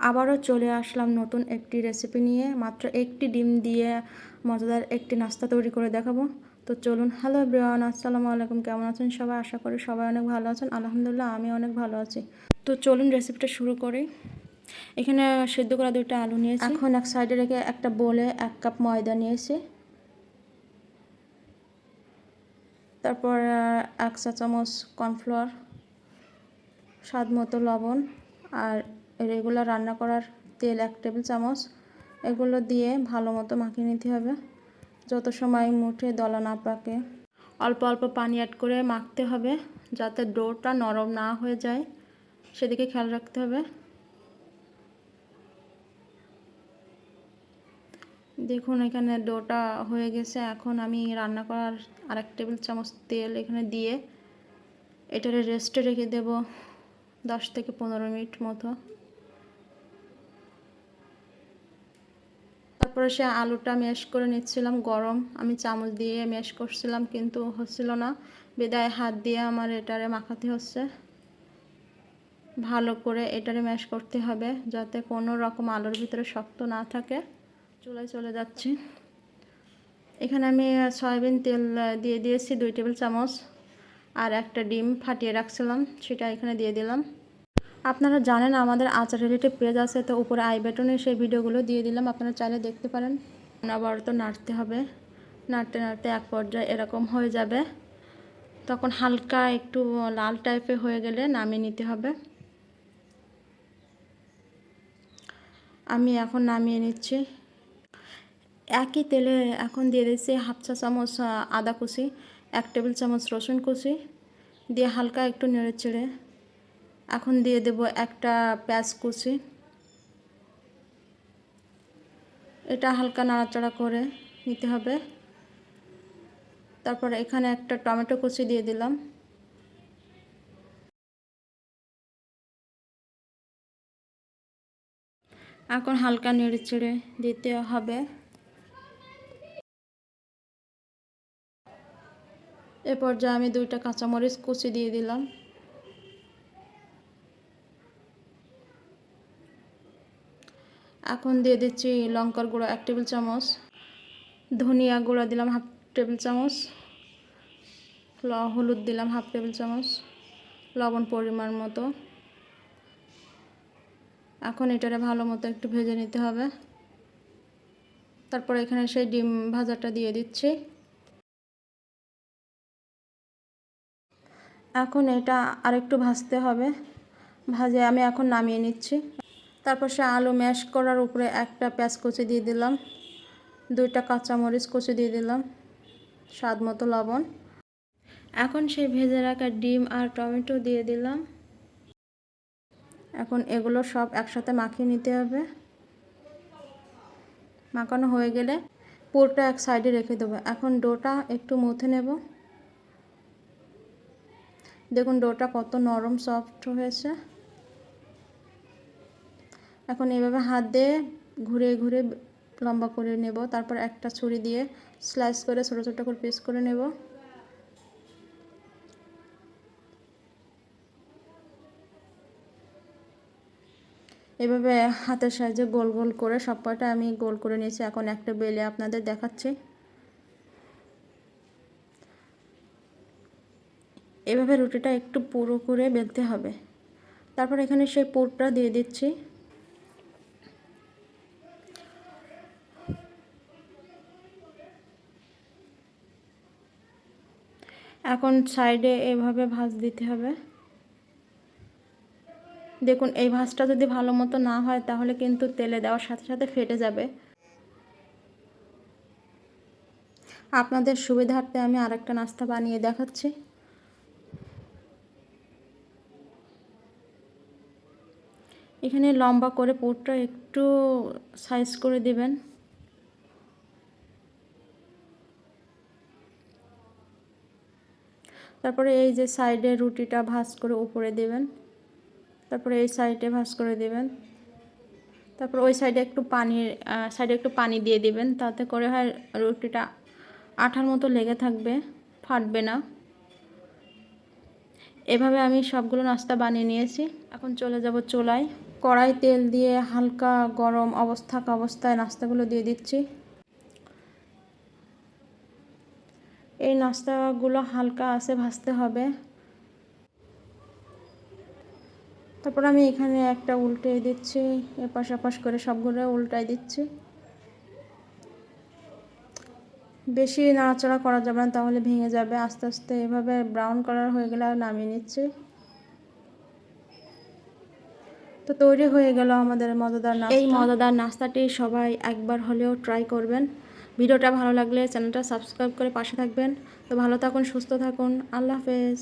আবারও চলে আসলাম নতুন একটি রেসিপি নিয়ে। মাত্র একটি ডিম দিয়ে মজাদার একটি নাস্তা তৈরি করে দেখাবো। তো চলুন। হ্যালো এভরিওয়ান, আসসালামু আলাইকুম। কেমন আছেন সবাই? আশা করি সবাই অনেক ভালো আছেন। আলহামদুলিল্লাহ আমি অনেক ভালো আছি। তো চলুন রেসিপিটা শুরু করি। এখানে সেদ্ধ করা 2টা আলু নিয়েছি। এখন এক সাইডে রেখে একটা বোলে 1 কাপ ময়দা নিয়েছি। তারপর 1 চা চামচ কর্নফ্লাওয়ার, স্বাদ মতো লবণ, আর রেগুলার রান্না করার তেল 1 টেবিল চামচ। এগুলো দিয়ে ভালো মতো মাখিয়ে নিতে হবে যত সময় মুঠে দলা না পাকে। অল্প অল্প পানি অ্যাড করে মাখতে হবে যাতে ডোটা নরম না হয়ে যায়, সেদিকে খেয়াল রাখতে হবে। দেখুন এখানে ডোটা হয়ে গেছে। এখন আমি রান্না করার 1 টেবিল চামচ তেল এখানে দিয়ে এটারে রেস্টে রেখে দেব 10 থেকে 15 মিনিট মতো। তারপরে সে আলুটা ম্যাশ করে নিচ্ছিলাম। গরম আমি চামচ দিয়ে ম্যাশ করছিলাম কিন্তু হচ্ছিল না, বিদায় হাত দিয়ে আমার এটারে মাখাতে হচ্ছে। ভালো করে এটারে ম্যাশ করতে হবে যাতে কোনো রকম আলুর ভিতরে শক্ত না থাকে। চুলায় চলে যাচ্ছি। এখানে আমি সয়াবিন তেল দিয়ে দিয়েছি 2 টেবিল চামচ, আর একটা ডিম ফাটিয়ে রাখছিলাম সেটা এখানে দিয়ে দিলাম। আপনারা জানেন আমাদের আচার রিলেটিভ পেজ আছে, তো উপরে আই বাটনে সেই ভিডিওগুলো দিয়ে দিলাম, আপনারা চাইলে দেখতে পারেন। আবার তো নাড়তে হবে। নাড়তে নাড়তে এক পর্যায়ে এরকম হয়ে যাবে, তখন হালকা একটু লাল টাইপের হয়ে গেলে নামিয়ে নিতে হবে। আমি এখন নামিয়ে নিচ্ছি। একই তেলে এখন দিয়ে দিচ্ছি 1/2 চা চামচ আদা কুচি, 1 টেবিল চামচ রসুন কুচি দিয়ে হালকা একটু নেড়ে চেড়ে এখন দিয়ে দেব একটা পেঁয়াজ কুচি। এটা হালকা নাড়াচাড়া করে নিতে হবে। তারপর এখানে একটা টমেটো কুচি দিয়ে দিলাম। এখন হালকা নেড়ে চেড়ে দিতে হবে। এ পর্যায়ে আমি 2টা কাঁচামরিচ কুচি দিয়ে দিলাম। এখন দিয়ে দিচ্ছি লঙ্কার গুঁড়ো 1 টেবিল চামচ, ধনিয়া গুঁড়া দিলাম 1/2 টেবিল চামচ, হলুদ দিলাম 1/2 টেবিল চামচ, লবণ পরিমাণ মতো। এখন এটারে ভালো মতো একটু ভেজে নিতে হবে। তারপর এখানে সেই ডিম ভাজাটা দিয়ে দিচ্ছি। এখন এটা আরেকটু ভাজতে হবে। ভাজে আমি এখন নামিয়ে নিচ্ছি। তারপর সে আলু ম্যাশ করার উপরে একটা পেঁয়াজ কুচি দিয়ে দিলাম, 2টা কাঁচামরিচ কুচি দিয়ে দিলাম, স্বাদ মতো লবণ। এখন সেই ভেজে রাখা ডিম আর টমেটো দিয়ে দিলাম। এখন এগুলো সব একসাথে মাখিয়ে নিতে হবে। মাখানো হয়ে গেলে পুরটা এক সাইডে রেখে দেবো। এখন ডোটা একটু মুথে নেব। দেখুন ডোটা কত নরম সফট হয়েছে। এখন এইভাবে হাত দিয়ে ঘুরে ঘুরে লম্বা করে নেব। তারপর একটা ছুরি দিয়ে স্লাইস করে ছোটো ছোটো করে পিস করে নেব। এভাবে হাতের সাহায্যে গোল গোল করে সব কয়টা আমি গোল করে নিয়েছি। এখন একটা বেলে আপনাদের দেখাচ্ছি। এভাবে রুটিটা একটু পুরো করে বেলতে হবে। তারপর এখানে সেই পুরটা দিয়ে দিচ্ছি। এখন সাইডে এভাবে ভাঁজ দিতে হবে। দেখুন এই ভাঁজটা যদি ভালো মতো না হয় তাহলে কিন্তু তেলে দেওয়ার সাথে সাথে ফেটে যাবে। আপনাদের সুবিধার্থে আমি আরেকটা নাস্তা বানিয়ে দেখাচ্ছি। এখানে লম্বা করে পুরটা একটু সাইজ করে দিবেন। তারপরে এই যে সাইডে রুটিটা ভাঁজ করে উপরে দেবেন। তারপরে এই সাইডে ভাঁজ করে দেবেন। তারপর ওই সাইডে একটু পানি দিয়ে দিবেন, তাতে করে হয় রুটিটা আঠার মতো লেগে থাকবে, ফাটবে না। এভাবে আমি সবগুলো নাস্তা বানিয়ে নিয়েছি। এখন চলে যাব চুলায়। কড়াই তেল দিয়ে হালকা গরম অবস্থায় নাস্তাগুলো দিয়ে দিচ্ছি। এই নাস্তাগুলো হালকা আছে ভাজতে হবে। তারপর আমি এখানে একটা উল্টে দিচ্ছি, এপাশ ওপাশ করে সবগুলো উল্টাই দিচ্ছি। বেশি নাড়াচাড়া করা যাবে না, তাহলে ভেঙে যাবে। আস্তে আস্তে এভাবে ব্রাউন কালার হয়ে গেলে নামিয়ে নিচ্ছি। তো তৈরি হয়ে গেল আমাদের মজাদার নাস্তা। এই মজাদার নাস্তাটি সবাই একবার হলেও ট্রাই করবেন। ভিডিওটা ভালো লাগলে চ্যানেলটা সাবস্ক্রাইব করে পাশে থাকবেন। তো ভালো থাকুন, সুস্থ থাকুন, আল্লাহ হাফেজ।